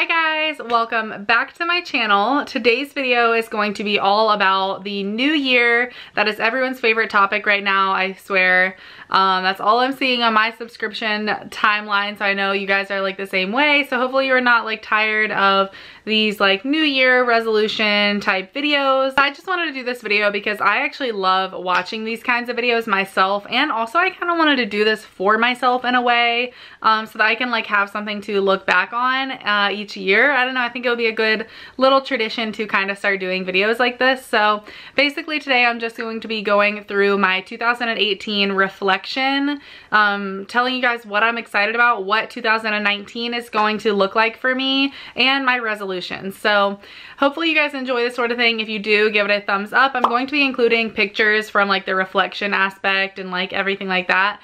Hi guys, welcome back to my channel. Today's video is going to be all about the new year. That is everyone's favorite topic right now, I swear. That's all I'm seeing on my subscription timeline, so I know you guys are like the same way. So hopefully you're not like tired of these like new year resolution type videos. I just wanted to do this video because I actually love watching these kinds of videos myself, and also I kind of wanted to do this for myself in a way, so that I can like have something to look back on each year. I don't know, I think it would be a good little tradition to kind of start doing videos like this. So basically today I'm just going to be going through my 2018 reflection, telling you guys what I'm excited about, what 2019 is going to look like for me, and my resolutions. So hopefully you guys enjoy this sort of thing. If you do, give it a thumbs up. I'm going to be including pictures from like the reflection aspect and like everything like that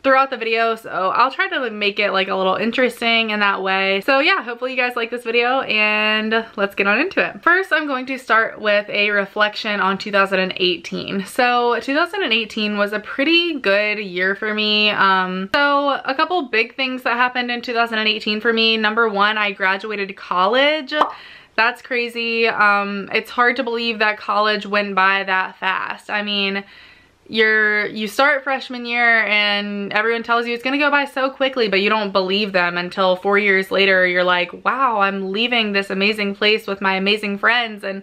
throughout the video, so I'll try to make it like a little interesting in that way. So yeah, hopefully you guys like this video, and let's get on into it. First, I'm going to start with a reflection on 2018. So 2018 was a pretty good year for me. So a couple big things that happened in 2018 for me. Number one, I graduated college. That's crazy. It's hard to believe that college went by that fast. I mean, you start freshman year and everyone tells you it's gonna go by so quickly, but you don't believe them until 4 years later. You're like, wow, I'm leaving this amazing place with my amazing friends, and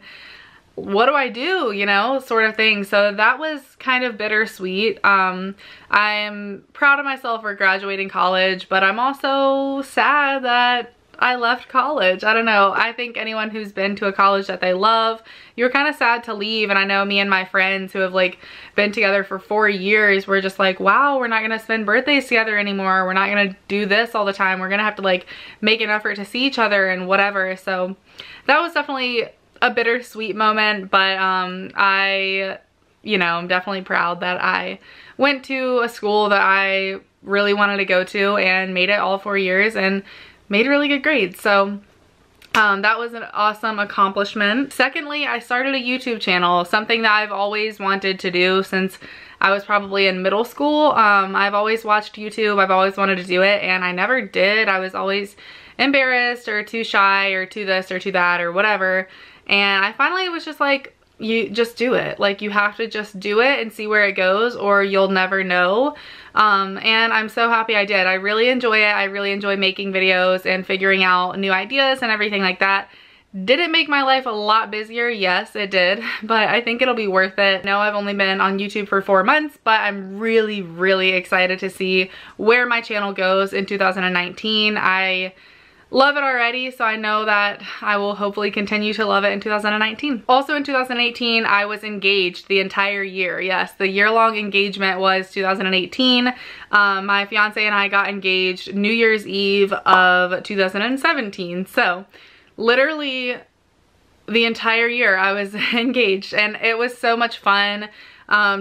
what do I do, you know, sort of thing. So that was kind of bittersweet. I'm proud of myself for graduating college, but I'm also sad that I left college. I don't know. I think anyone who's been to a college that they love, you're kind of sad to leave. And I know me and my friends who have like been together for 4 years, we're just like, wow, we're not gonna spend birthdays together anymore. We're not gonna do this all the time. We're gonna have to like make an effort to see each other and whatever. So that was definitely a bittersweet moment, but I'm definitely proud that I went to a school that I really wanted to go to and made it all 4 years and made really good grades. So that was an awesome accomplishment. Secondly, I started a YouTube channel, something that I've always wanted to do since I was probably in middle school. I've always watched YouTube, I've always wanted to do it, and I never did. I was always embarrassed or too shy or too this or too that or whatever. And I finally was just like, you just do it. Like, you have to just do it and see where it goes, or you'll never know. And I'm so happy I did. I really enjoy it. I really enjoy making videos and figuring out new ideas and everything like that. Did it make my life a lot busier? Yes, it did, but I think it'll be worth it. I know I've only been on YouTube for 4 months, but I'm really, really excited to see where my channel goes in 2019. I love it already, so I know that I will hopefully continue to love it in 2019. Also in 2018, I was engaged the entire year. Yes, the year-long engagement was 2018. My fiance and I got engaged New Year's Eve of 2017. So literally the entire year I was engaged, and it was so much fun.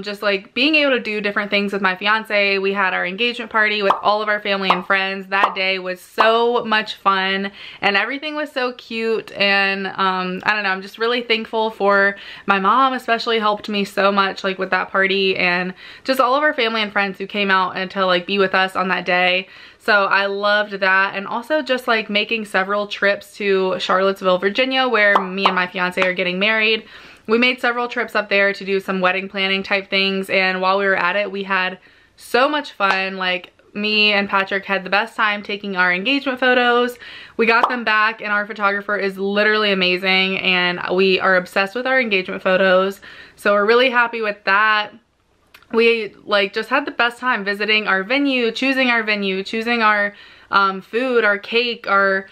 Just like being able to do different things with my fiance. We had our engagement party with all of our family and friends. That day was so much fun and everything was so cute, and I don't know, I'm just really thankful for my mom, especially helped me so much like with that party, and just all of our family and friends who came out and to like be with us on that day. So I loved that, and also just like making several trips to Charlottesville, Virginia, where me and my fiance are getting married. We made several trips up there to do some wedding planning type things, and while we were at it, we had so much fun. Like, me and Patrick had the best time taking our engagement photos. We got them back, and our photographer is literally amazing, and we are obsessed with our engagement photos. So we're really happy with that. We like just had the best time visiting our venue, choosing our food, our cake, our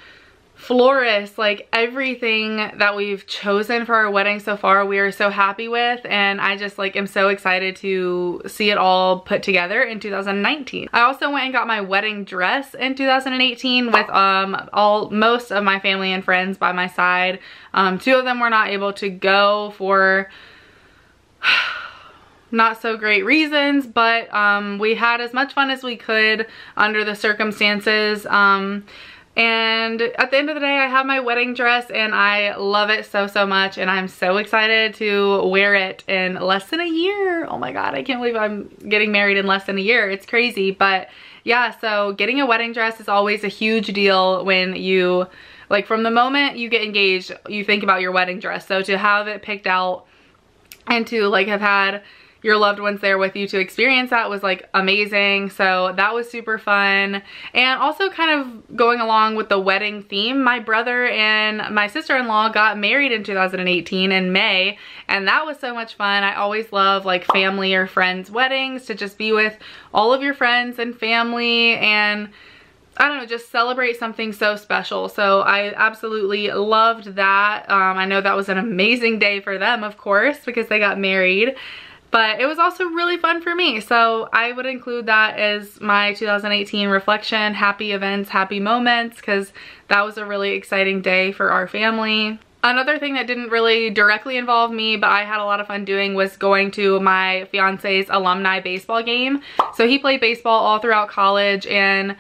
florist, like everything that we've chosen for our wedding so far, we are so happy with, and I just like am so excited to see it all put together in 2019. I also went and got my wedding dress in 2018 with most of my family and friends by my side. 2 of them were not able to go for not so great reasons, but we had as much fun as we could under the circumstances. And at the end of the day, I have my wedding dress and I love it so, so much. And I'm so excited to wear it in less than a year. Oh my God, I can't believe I'm getting married in less than a year. It's crazy, but yeah, so getting a wedding dress is always a huge deal when you, like, from the moment you get engaged, you think about your wedding dress. So to have it picked out and to like have had your loved ones there with you to experience that was like amazing. So that was super fun. And also kind of going along with the wedding theme, my brother and my sister-in-law got married in 2018 in May, and that was so much fun. I always love like family or friends weddings, to just be with all of your friends and family and I don't know, just celebrate something so special. So I absolutely loved that. I know that was an amazing day for them, of course, because they got married. But it was also really fun for me. So I would include that as my 2018 reflection, happy events, happy moments, because that was a really exciting day for our family. Another thing that didn't really directly involve me, but I had a lot of fun doing, was going to my fiance's alumni baseball game. So he played baseball all throughout college, and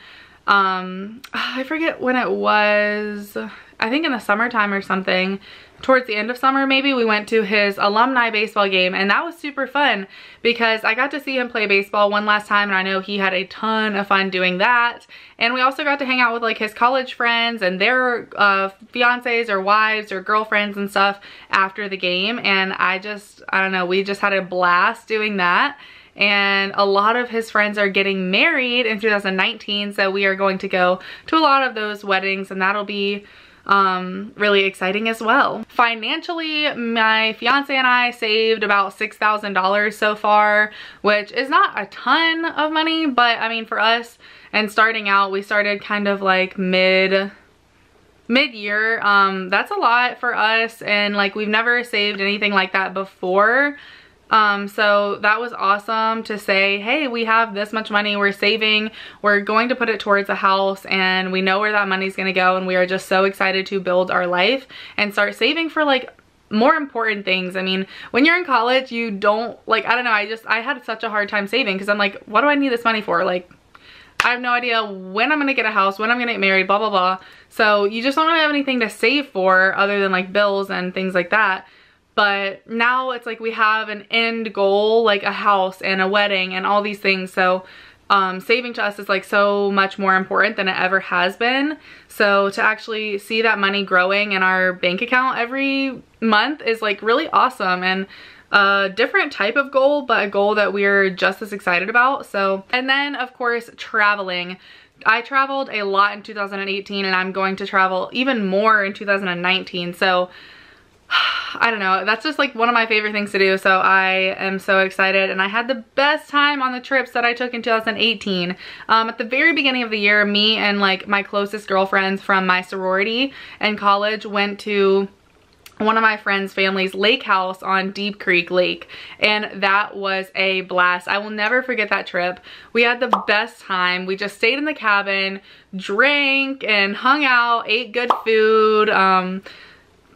I forget when it was, I think in the summertime or something. Towards the end of summer maybe, we went to his alumni baseball game, and that was super fun because I got to see him play baseball one last time, and I know he had a ton of fun doing that. And we also got to hang out with like his college friends and their fiancés or wives or girlfriends and stuff after the game, and I don't know, we just had a blast doing that. And a lot of his friends are getting married in 2019, so we are going to go to a lot of those weddings, and that'll be really exciting as well. Financially, my fiance and I saved about $6,000 so far, which is not a ton of money, but I mean, for us and starting out, we started kind of like mid-year. That's a lot for us, and like we've never saved anything like that before. So that was awesome to say, hey, we have this much money, we're saving, we're going to put it towards a house, and we know where that money's going to go, and we are just so excited to build our life and start saving for like more important things. I mean, when you're in college, you don't, like, I don't know, I had such a hard time saving because I'm like, what do I need this money for? Like, I have no idea when I'm gonna get a house, when I'm gonna get married, blah, blah, blah. So you just don't really have anything to save for other than like bills and things like that. But now it's like we have an end goal, like a house and a wedding and all these things. So saving to us is like so much more important than it ever has been. So to actually see that money growing in our bank account every month is like really awesome, and a different type of goal, but a goal that we're just as excited about. So, and then of course, traveling. I traveled a lot in 2018, and I'm going to travel even more in 2019. So I don't know, that's just like one of my favorite things to do, so I am so excited. And I had the best time on the trips that I took in 2018. At the very beginning of the year, me and like my closest girlfriends from my sorority and college went to one of my friend's family's lake house on Deep Creek Lake, and that was a blast. I will never forget that trip. We had the best time. We just stayed in the cabin, drank and hung out, ate good food,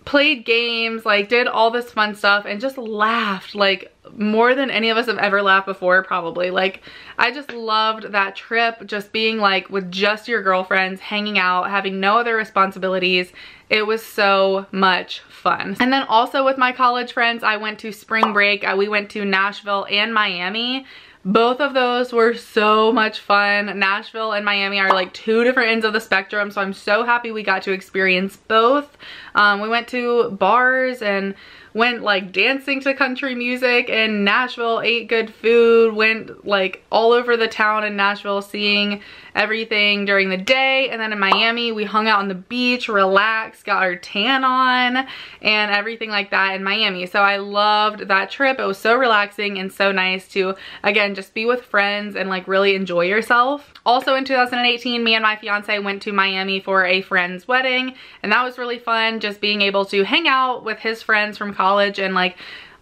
played games, like did all this fun stuff, and just laughed like more than any of us have ever laughed before, probably. Like, I just loved that trip, just being like with just your girlfriends, hanging out, having no other responsibilities. It was so much fun. And then also with my college friends, I went to spring break. We went to Nashville and Miami. Both of those were so much fun. Nashville and Miami are like two different ends of the spectrum, so I'm so happy we got to experience both. We went to bars and went like dancing to country music in Nashville, ate good food, went like all over the town in Nashville seeing everything during the day. And then in Miami, we hung out on the beach, relaxed, got our tan on and everything like that in Miami. So I loved that trip. It was so relaxing and so nice to, again, just be with friends and like really enjoy yourself. Also in 2018, me and my fiance went to Miami for a friend's wedding, and that was really fun, just being able to hang out with his friends from college, and like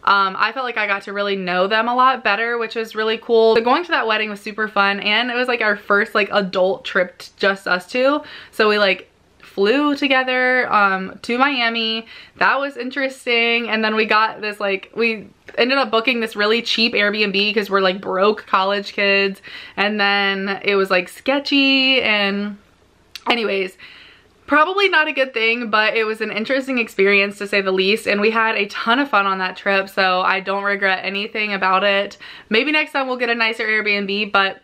I felt like I got to really know them a lot better, which was really cool. So going to that wedding was super fun, and it was like our first like adult trip, just us two. So we like flew together to Miami. That was interesting. And then we got this like, we ended up booking this really cheap Airbnb because we're like broke college kids, and then it was like sketchy, and anyways, probably not a good thing, but it was an interesting experience to say the least, and we had a ton of fun on that trip, so I don't regret anything about it. Maybe next time we'll get a nicer Airbnb, but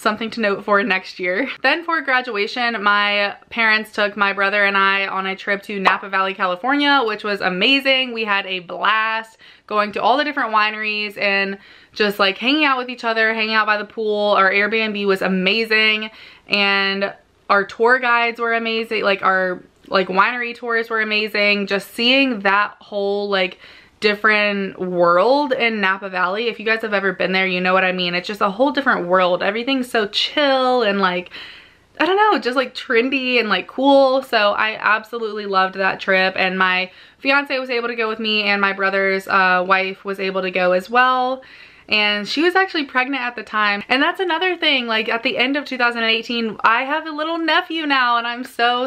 something to note for next year. Then for graduation, my parents took my brother and I on a trip to Napa Valley, California, which was amazing. We had a blast going to all the different wineries and just like hanging out with each other, hanging out by the pool. Our Airbnb was amazing and our tour guides were amazing. Like our winery tours were amazing. Just seeing that whole like different world in Napa Valley. If you guys have ever been there, you know what I mean. It's just a whole different world. Everything's so chill and like, I don't know, just like trendy and like cool. So I absolutely loved that trip, and my fiance was able to go with me and my brother's wife was able to go as well. And she was actually pregnant at the time. And that's another thing, like at the end of 2018, I have a little nephew now and I'm so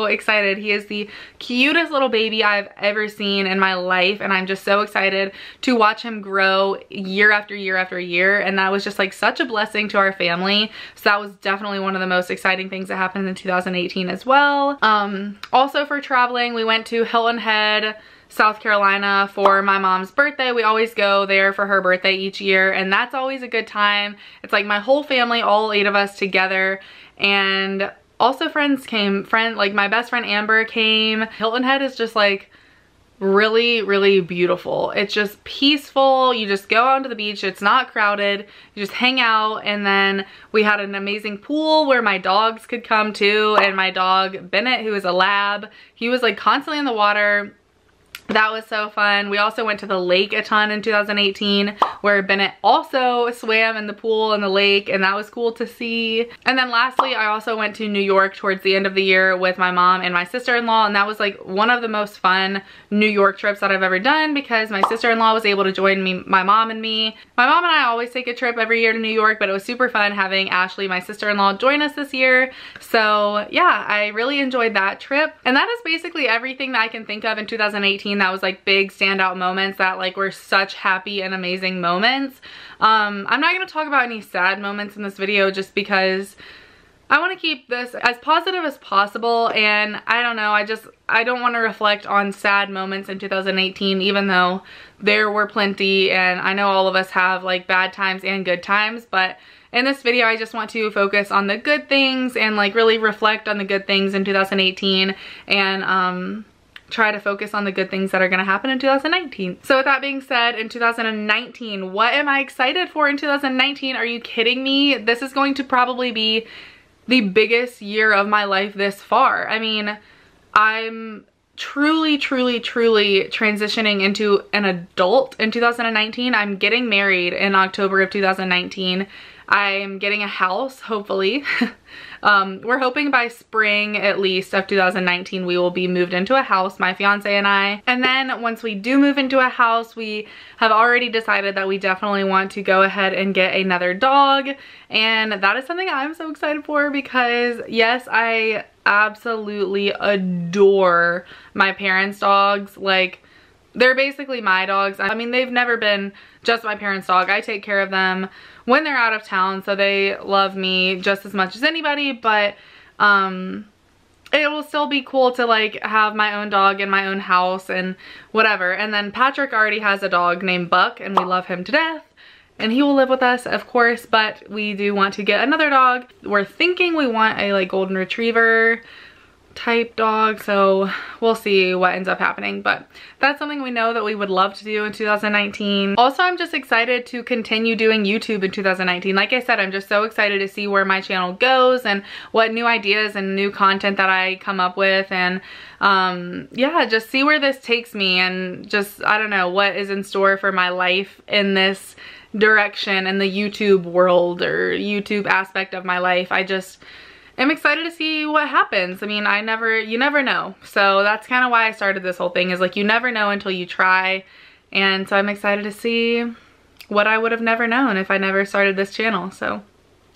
excited. He is the cutest little baby I've ever seen in my life. And I'm just so excited to watch him grow year after year after year. And that was just like such a blessing to our family. So that was definitely one of the most exciting things that happened in 2018 as well. Also for traveling, we went to Hilton Head, South Carolina for my mom's birthday. We always go there for her birthday each year, and that's always a good time. It's like my whole family, all 8 of us together, and also friends came. Like my best friend Amber came. Hilton Head is just like really beautiful. It's just peaceful. You just go out to the beach. It's not crowded. You just hang out, and then we had an amazing pool where my dogs could come too, and my dog Bennett, who is a lab, he was like constantly in the water. That was so fun. We also went to the lake a ton in 2018 where Bennett also swam in the pool and the lake, and that was cool to see. And then lastly, I also went to New York towards the end of the year with my mom and my sister-in-law, and that was like one of the most fun New York trips that I've ever done because my sister-in-law was able to join me, my mom and me. My mom and I always take a trip every year to New York, but it was super fun having Ashley, my sister-in-law, join us this year. So yeah, I really enjoyed that trip. And that is basically everything that I can think of in 2018 that was like big standout moments that like were such happy and amazing moments. I'm not going to talk about any sad moments in this video just because I want to keep this as positive as possible, and I don't know, I don't want to reflect on sad moments in 2018 even though there were plenty, and I know all of us have like bad times and good times, but in this video I just want to focus on the good things and like really reflect on the good things in 2018 and try to focus on the good things that are going to happen in 2019. So with that being said, in 2019, what am I excited for in 2019? Are you kidding me? This is going to probably be the biggest year of my life this far. I mean, I'm truly transitioning into an adult in 2019. I'm getting married in October of 2019. I'm getting a house, hopefully. We're hoping by spring, at least, of 2019, we will be moved into a house, my fiance and I. And then once we do move into a house, we have already decided that we definitely want to go ahead and get another dog. And that is something I'm so excited for because, yes, I absolutely adore my parents' dogs. Like, they're basically my dogs. I mean, they've never been just my parents' dog. I take care of them when they're out of town, so they love me just as much as anybody, but it will still be cool to like have my own dog in my own house and whatever. And then Patrick already has a dog named Buck, and we love him to death. And he will live with us, of course, but we do want to get another dog. We're thinking we want a like golden retriever type dog, so we'll see what ends up happening, but that's something we know that we would love to do in 2019. Also, I'm just excited to continue doing YouTube in 2019. Like I said, I'm just so excited to see where my channel goes and what new ideas and new content that I come up with, and yeah, just see where this takes me, and just, I don't know, what is in store for my life in this direction in the YouTube world or YouTube aspect of my life. I'm excited to see what happens. I mean, you never know. So that's kind of why I started this whole thing, is like you never know until you try. And so I'm excited to see what I would have never known if I never started this channel. So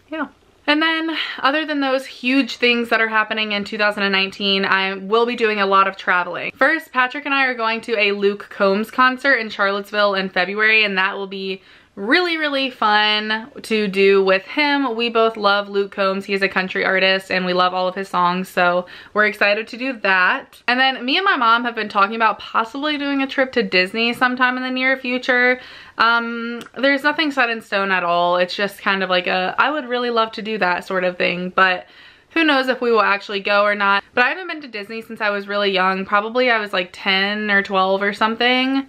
yeah. And then other than those huge things that are happening in 2019, I will be doing a lot of traveling. First, Patrick and I are going to a Luke Combs concert in Charlottesville in February, and that will be really, really fun to do with him. We both love Luke Combs. He is a country artist and we love all of his songs, so we're excited to do that. And then me and my mom have been talking about possibly doing a trip to Disney sometime in the near future. There's nothing set in stone at all. It's just kind of like a, I would really love to do that sort of thing, but who knows if we will actually go or not. But I haven't been to Disney since I was really young. Probably I was like 10 or 12 or something.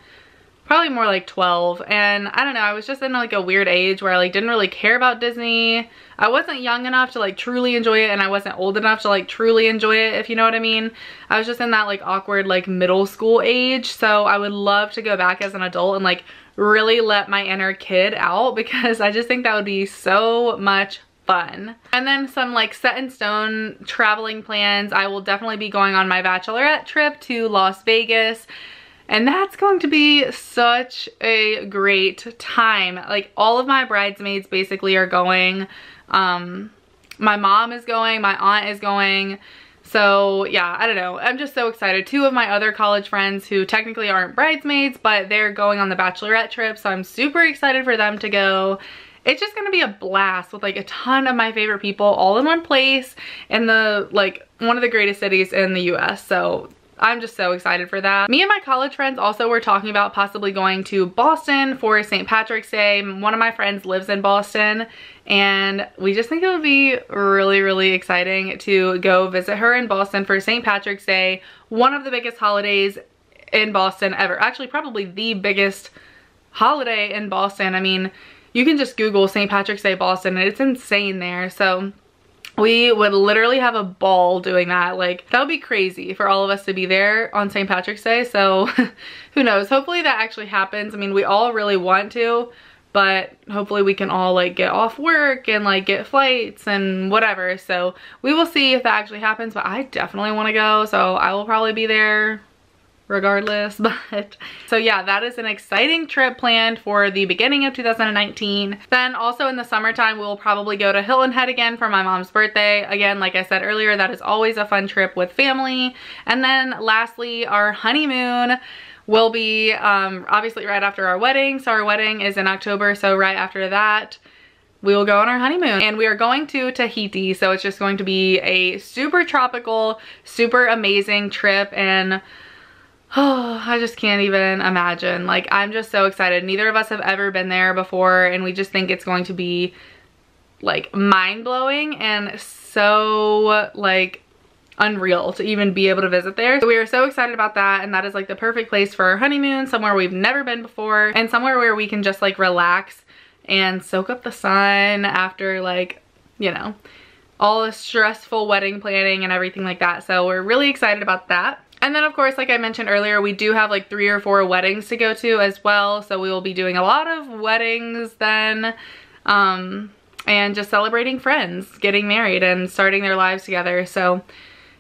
Probably more like 12, and I don't know, I was just in like a weird age where I like didn't really care about Disney. I wasn't young enough to like truly enjoy it, and I wasn't old enough to like truly enjoy it, if you know what I mean. I was just in that like awkward like middle school age, so I would love to go back as an adult and like really let my inner kid out, because I just think that would be so much fun. And then some like set in stone traveling plans. I will definitely be going on my bachelorette trip to Las Vegas. And that's going to be such a great time. Like all of my bridesmaids basically are going. My mom is going, my aunt is going. So yeah, I don't know. I'm just so excited. Two of my other college friends who technically aren't bridesmaids, but they're going on the bachelorette trip. So I'm super excited for them to go. It's just gonna be a blast with like a ton of my favorite people all in one place in the like one of the greatest cities in the US. So I'm just so excited for that. Me and my college friends also were talking about possibly going to Boston for St. Patrick's Day. One of my friends lives in Boston, and we just think it would be really, really exciting to go visit her in Boston for St. Patrick's Day, one of the biggest holidays in Boston ever. Actually, probably the biggest holiday in Boston. I mean, you can just Google St. Patrick's Day Boston and it's insane there. So we would literally have a ball doing that. Like, that would be crazy for all of us to be there on St. Patrick's Day. So who knows? Hopefully that actually happens. I mean, we all really want to, but hopefully we can all like get off work and like get flights and whatever. So we will see if that actually happens, but I definitely want to go. So I will probably be there regardless. But so yeah, that is an exciting trip planned for the beginning of 2019. Then also in the summertime, we'll probably go to Hilton Head again for my mom's birthday. Again, like I said earlier, that is always a fun trip with family. And then lastly, our honeymoon will be obviously right after our wedding. So our wedding is in October, so right after that we will go on our honeymoon, and we are going to Tahiti. So it's just going to be a super tropical, super amazing trip, and oh, I just can't even imagine. Like, I'm just so excited. Neither of us have ever been there before, and we just think it's going to be like mind-blowing and so like unreal to even be able to visit there. So we are so excited about that, and that is like the perfect place for our honeymoon, somewhere we've never been before, and somewhere where we can just like relax and soak up the sun after like, you know, all the stressful wedding planning and everything like that. So we're really excited about that. And then of course, like I mentioned earlier, we do have like 3 or 4 weddings to go to as well. So we will be doing a lot of weddings then, and just celebrating friends getting married and starting their lives together. So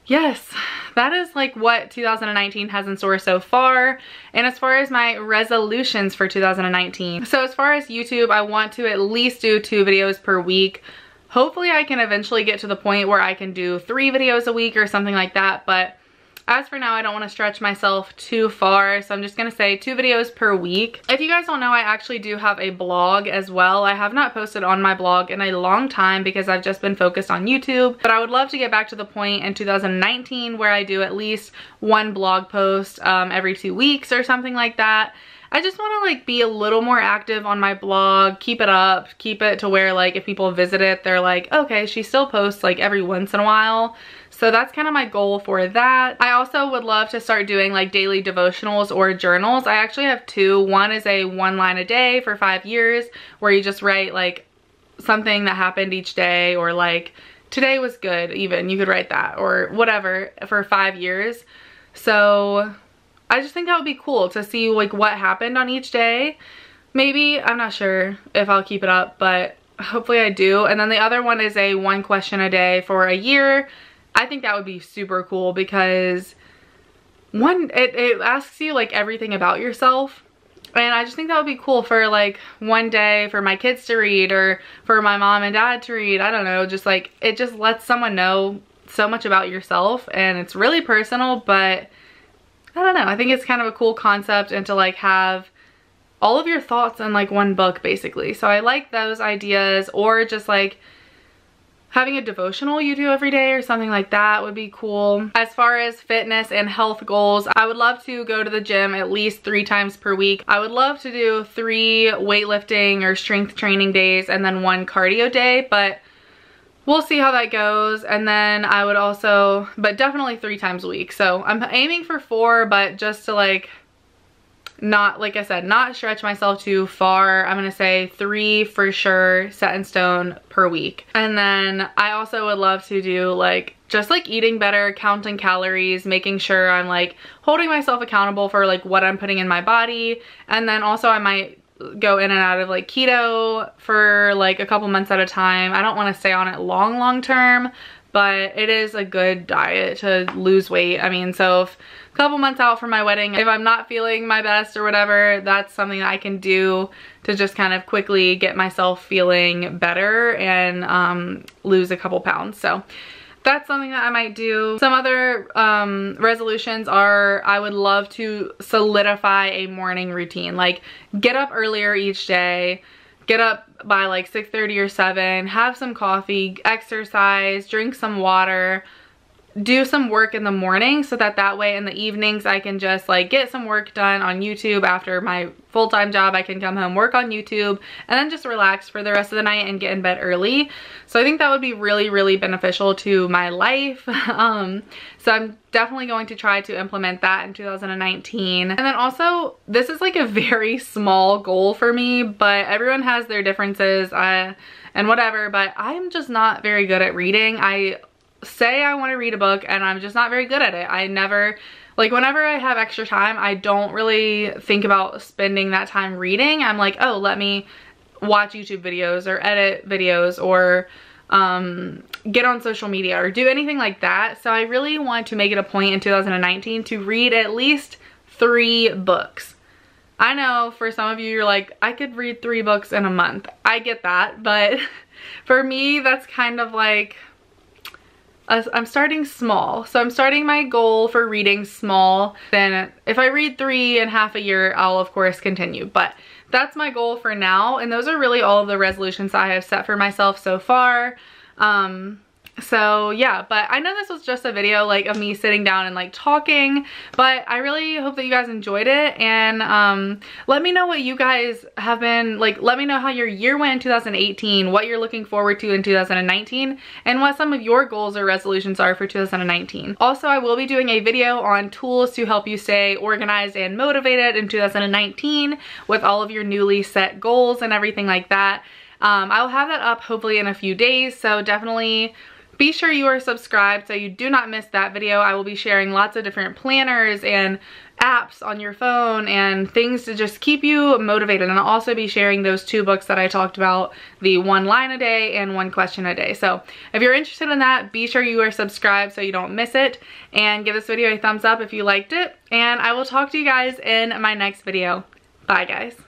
yes, that is like what 2019 has in store so far. And as far as my resolutions for 2019, so as far as YouTube, I want to at least do 2 videos per week. Hopefully I can eventually get to the point where I can do 3 videos a week or something like that, but as for now, I don't want to stretch myself too far, so I'm just going to say 2 videos per week. If you guys don't know, I actually do have a blog as well. I have not posted on my blog in a long time because I've just been focused on YouTube, but I would love to get back to the point in 2019 where I do at least 1 blog post every 2 weeks or something like that. I just want to like be a little more active on my blog, keep it up, keep it to where like if people visit it, they're like, okay, she still posts like every once in a while. So that's kind of my goal for that. I also would love to start doing like daily devotionals or journals. I actually have 2. One is a 1 line a day for 5 years, where you just write like something that happened each day, or like today was good, even you could write that, or whatever, for 5 years. So I just think that would be cool to see like what happened on each day. Maybe, I'm not sure if I'll keep it up, but hopefully I do. And then the other one is a 1 question a day for a year. I think that would be super cool because it asks you like everything about yourself. And I just think that would be cool for like one day for my kids to read, or for my mom and dad to read. I don't know, just like it just lets someone know so much about yourself, and it's really personal, but I don't know, I think it's kind of a cool concept, and to like have all of your thoughts in like one book basically. So I like those ideas, or just like having a devotional you do every day or something like that would be cool. As far as fitness and health goals, I would love to go to the gym at least 3 times per week. I would love to do 3 weightlifting or strength training days and then 1 cardio day, but we'll see how that goes. And then I would also, but definitely 3 times a week. So I'm aiming for 4, but just to like, not, like I said, not stretch myself too far, I'm gonna say 3 for sure, set in stone per week. And then I also would love to do like, just like eating better, counting calories, making sure I'm like holding myself accountable for like what I'm putting in my body. And then also I might go in and out of like keto for like a couple months at a time. I don't want to stay on it long term, but it is a good diet to lose weight. I mean, so if a couple months out from my wedding, if I'm not feeling my best or whatever, that's something that I can do to just kind of quickly get myself feeling better and lose a couple pounds. So that's something that I might do. Some other resolutions are, I would love to solidify a morning routine, like get up earlier each day, get up by like 6:30 or 7, have some coffee, exercise, drink some water, do some work in the morning, so that way in the evenings I can just like get some work done on YouTube. After my full-time job, I can come home, work on YouTube, and then just relax for the rest of the night and get in bed early. So I think that would be really beneficial to my life. So I'm definitely going to try to implement that in 2019. And then also, this is like a very small goal for me, but everyone has their differences and whatever, but I'm just not very good at reading. I say I want to read a book and I'm just not very good at it. I never, like whenever I have extra time, I don't really think about spending that time reading. I'm like, oh, let me watch YouTube videos or edit videos or get on social media or do anything like that. So I really want to make it a point in 2019 to read at least 3 books. I know for some of you, you're like, I could read 3 books in a month. I get that, but for me, that's kind of like, I'm starting small. So I'm starting my goal for reading small. Then if I read 3 in half a year, I'll of course continue. But that's my goal for now. And those are really all of the resolutions I have set for myself so far. So yeah, but I know this was just a video like of me sitting down and like talking, but I really hope that you guys enjoyed it. And let me know what you guys have been like, let me know how your year went in 2018, what you're looking forward to in 2019, and what some of your goals or resolutions are for 2019. Also, I will be doing a video on tools to help you stay organized and motivated in 2019 with all of your newly set goals and everything like that. I'll have that up hopefully in a few days, so definitely be sure you are subscribed so you do not miss that video. I will be sharing lots of different planners and apps on your phone and things to just keep you motivated. And I'll also be sharing those 2 books that I talked about, the 1 line a day and 1 question a day. So if you're interested in that, be sure you are subscribed so you don't miss it, and give this video a thumbs up if you liked it. And I will talk to you guys in my next video. Bye guys.